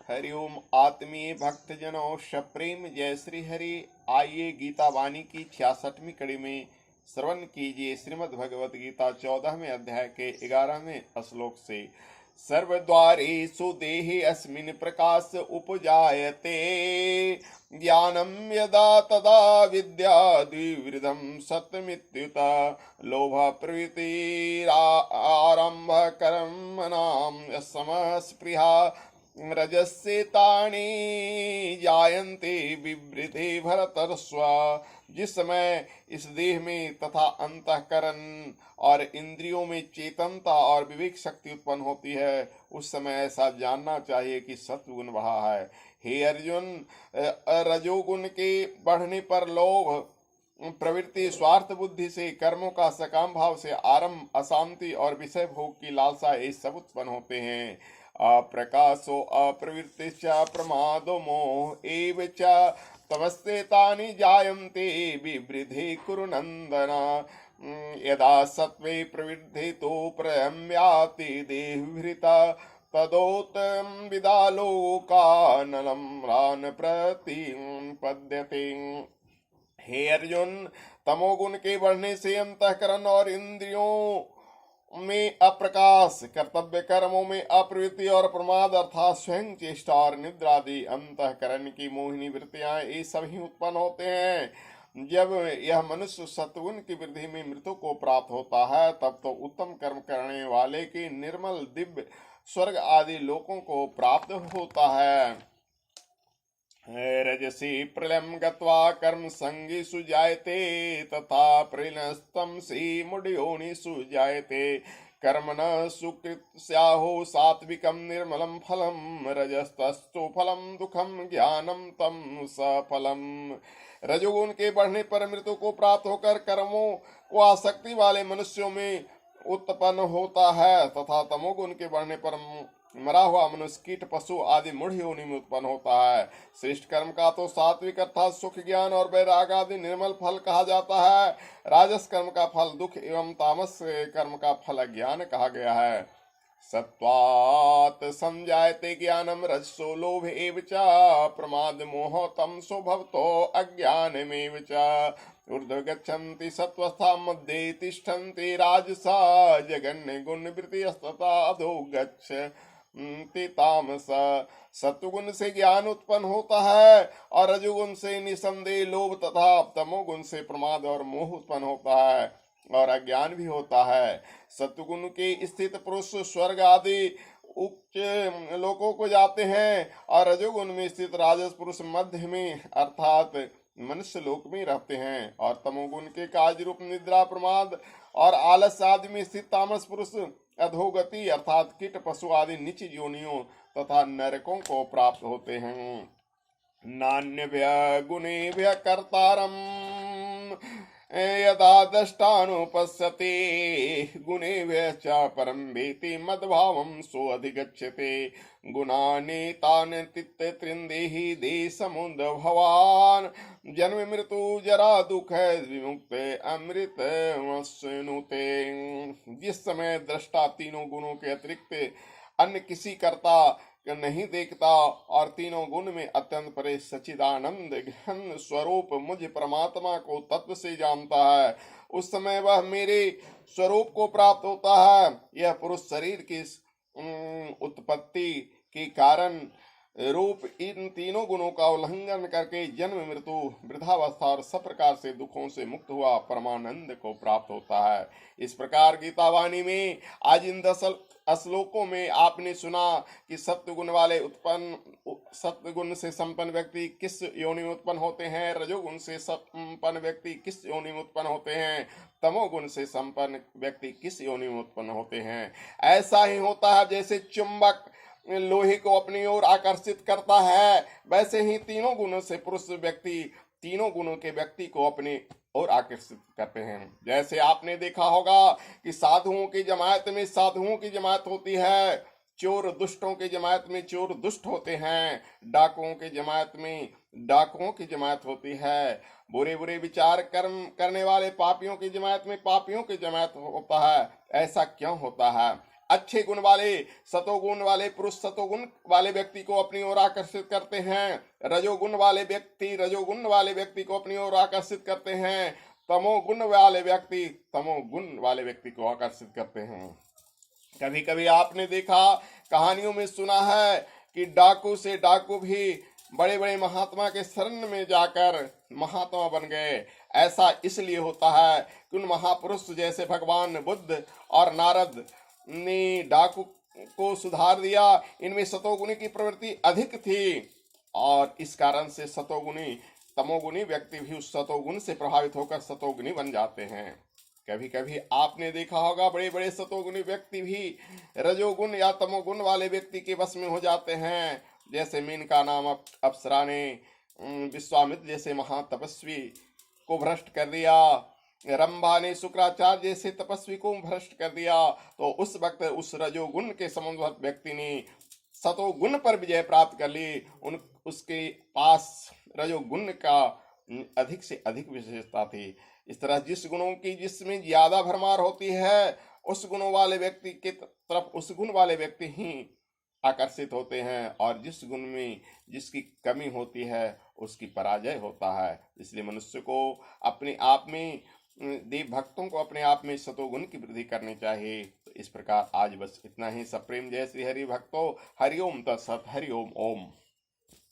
हरिओम आत्मीय भक्तजनों, सप्रेम जय श्री हरि। आइए गीता वाणी की 66वीं कड़ी में श्रवण कीजिए श्रीमद् भगवत गीता 14वें अध्याय के 11वें श्लोक से। सर्वद्वारेषु देहे अस्मिन् प्रकाश उपजायते, ज्ञानं यदा तदा विद्याद्विवृद्धं सत्यमित्युत। लोभ प्रवृत्तिरारम्भ कर्मणां समस्पृहा, रजस्येतानि जायन्ते विवृते भरतर्षभ। जिस समय इस देह में तथा अंतःकरण और इंद्रियों में चेतनता और विवेक शक्ति उत्पन्न होती है, उस समय ऐसा जानना चाहिए कि सत्वगुण बढ़ा है। हे अर्जुन, रजोगुण के बढ़ने पर लोभ प्रवृत्ति, स्वार्थ बुद्धि से, कर्मों का सकाम भाव से आरंभ, अशांति और विषय भोग की लालसा, ये सब उत्पन्न होते हैं। अप्रकाशो अप्रवृत्तिश्च प्रमादो मोह एव च तमस्तेतानि जायन्ते विवृद्धे कुरु नन्दन। यदा सत्त्वे प्रवृद्धे तो प्रयम्याति देहभृता, तदोत्तम विदालोकानलं रान प्रतिपद्यते। हे अर्जुन, तमोगुण के बढ़ने से अंतःकरण और इंद्रियों में अप्रकाश, कर्तव्य कर्मों में अप्रवृत्ति और प्रमाद अर्थात स्वयं चेष्टा और निद्रा आदि अंतःकरण की मोहिनी वृत्तियां, ये सभी उत्पन्न होते हैं। जब यह मनुष्य सत्वगुण की वृद्धि में मृत्यु को प्राप्त होता है, तब तो उत्तम कर्म करने वाले के निर्मल दिव्य स्वर्ग आदि लोकों को प्राप्त होता है। रजसी प्रलयं गत्वा कर्म संगीषु जायते, तथा प्रलयस्तमसि मूढयोनिषु जायते। कर्मण सुकृत स्याहो सात्विकं निर्मलं फलम, रजस्तस्तु फलम दुखम ज्ञानम तम सफलम। रजोगुण के बढ़ने पर मृत्यु को प्राप्त होकर कर्मों को आसक्ति वाले मनुष्यों में उत्पन्न होता है, तथा तमोगुण के बढ़ने पर मरा हुआ मनुष्य, कीट, पशु आदि मूढ़ योनि में उत्पन्न होता है। श्रेष्ठ कर्म का तो सात्विक अर्थात सुख, ज्ञान और वैराग आदि निर्मल फल कहा जाता है। राजस कर्म का फल दुख एवं तामस कर्म का फल ज्ञान कहा गया है। सत्वात् संजायते ज्ञानम, रजसो लोभ एव च प्रमाद मोह तमसो भवतो अज्ञानमेव च। ऊर्ध्व गच्छन्ति सत्वस्था मध्ये तिष्ठन्ति राजसा, जगन्य गुण वृत्तिस्तथा अधो गच्छन्ति तामसा। सत्वगुण से ज्ञान उत्पन्न होता है और रजोगुण से निसंदेह लोभ तथा तमोगुण से प्रमाद और मोह उत्पन्न होता है और अज्ञान भी होता है। सत्वगुण के स्थित पुरुष स्वर्ग आदि उच्च लोकों को जाते हैं और रजोगुण में स्थित राजस पुरुष मध्य में अर्थात मनुष्य लोक में रहते हैं, और तमोगुण के कार्य रूप निद्रा, प्रमाद और आलस आदि में स्थित तामस पुरुष अधोगति अर्थात कीट, पशु आदि नीच योनियों तथा नरकों को प्राप्त होते हैं। नान्यभ्य गुणेभ्य कर्तारम यदा दष्टानुपश्यते, गुणेभ्य च परं वेति मद्भावं सोऽधिगच्छते। गुणानि तानि त्रिन्देहि देशमुद भवान्, जन्म मृत्यु जरा दुख विमुक्त अमृत वश्नुते। जिस समय दृष्टा तीनों गुणों के अतिरिक्त अन्य किसी कर्ता नहीं देखता और तीनों गुण में अत्यंत परे सच्चिदानंद घन स्वरूप मुझ परमात्मा को तत्व से जानता है, उस समय वह मेरे स्वरूप को प्राप्त होता है। यह पुरुष शरीर की उत्पत्ति के कारण रूप इन तीनों गुणों का उल्लंघन करके जन्म, मृत्यु, वृद्धावस्था और सब प्रकार से दुखों से मुक्त हुआ परमानंद को प्राप्त होता है। इस प्रकार गीतावाणी में आज इन 10 श्लोकों में आपने सुना कि सत्वगुण वाले सत्वगुण से संपन्न व्यक्ति किस योनि में उत्पन्न होते हैं, रजोगुण से संपन्न व्यक्ति किस योनि में उत्पन्न होते हैं, तमोगुण से संपन्न व्यक्ति किस योनि में उत्पन्न होते हैं। ऐसा ही होता है जैसे चुंबक लोहे को अपनी ओर आकर्षित करता है, वैसे ही तीनों गुणों से पुरुष व्यक्ति तीनों गुणों के व्यक्ति को अपने और आकर्षित करते हैं। जैसे आपने देखा होगा कि साधुओं की जमात में साधुओं की जमात होती है, चोर दुष्टों की जमात में चोर दुष्ट होते हैं, डाकुओं की जमात में डाकुओं की जमात होती है, बुरे बुरे विचार कर्म करने वाले पापियों की जमात में पापियों की जमात होता है। ऐसा क्यों होता है? अच्छे गुण वाले सतोगुण वाले पुरुष सतोगुण वाले व्यक्ति को अपनी ओर आकर्षित करते हैं, रजोगुण वाले व्यक्ति रजोगुण वाले व्यक्ति को अपनी ओर आकर्षित करते हैं, तमोगुण वाले व्यक्ति तमोगुण वाले व्यक्ति को आकर्षित करते हैं। कभी कभी आपने देखा, कहानियों में सुना है कि डाकू से डाकू भी बड़े बड़े महात्मा के शरण में जाकर महात्मा बन गए। ऐसा इसलिए होता है कि उन महापुरुष जैसे भगवान बुद्ध और नारद ने डाकू को सुधार दिया। इनमें सतोगुणी की प्रवृत्ति अधिक थी और इस कारण से सतोगुणी तमोगुणी व्यक्ति भी उस सतोगुण से प्रभावित होकर सतोगुणी बन जाते हैं। कभी कभी आपने देखा होगा, बड़े बड़े सतोगुणी व्यक्ति भी रजोगुण या तमोगुण वाले व्यक्ति के वश में हो जाते हैं। जैसे मेनका नामक अप्सरा ने विश्वामित्र जैसे महातपस्वी को भ्रष्ट कर दिया, रंभा ने शुक्राचार्य जैसे तपस्वी को भ्रष्ट कर दिया, तो उस वक्त उस रजोगुण के संबंधित व्यक्ति ने सतोगुण पर विजय प्राप्त कर ली। उसके पास रजोगुण का अधिक से अधिक विशेषता थी। इस तरह जिस गुणों की जिसमें ज्यादा भरमार होती है, उस गुणों वाले व्यक्ति के तरफ उस गुण वाले व्यक्ति ही आकर्षित होते हैं, और जिस गुण में जिसकी कमी होती है उसकी पराजय होता है। इसलिए मनुष्य को अपने आप में देव भक्तों को अपने आप में सतोगुण की वृद्धि करनी चाहिए। तो इस प्रकार आज बस इतना ही। सब प्रेम जय श्री हरि भक्तों। हरिओम तत्सत। हरिओम ओम।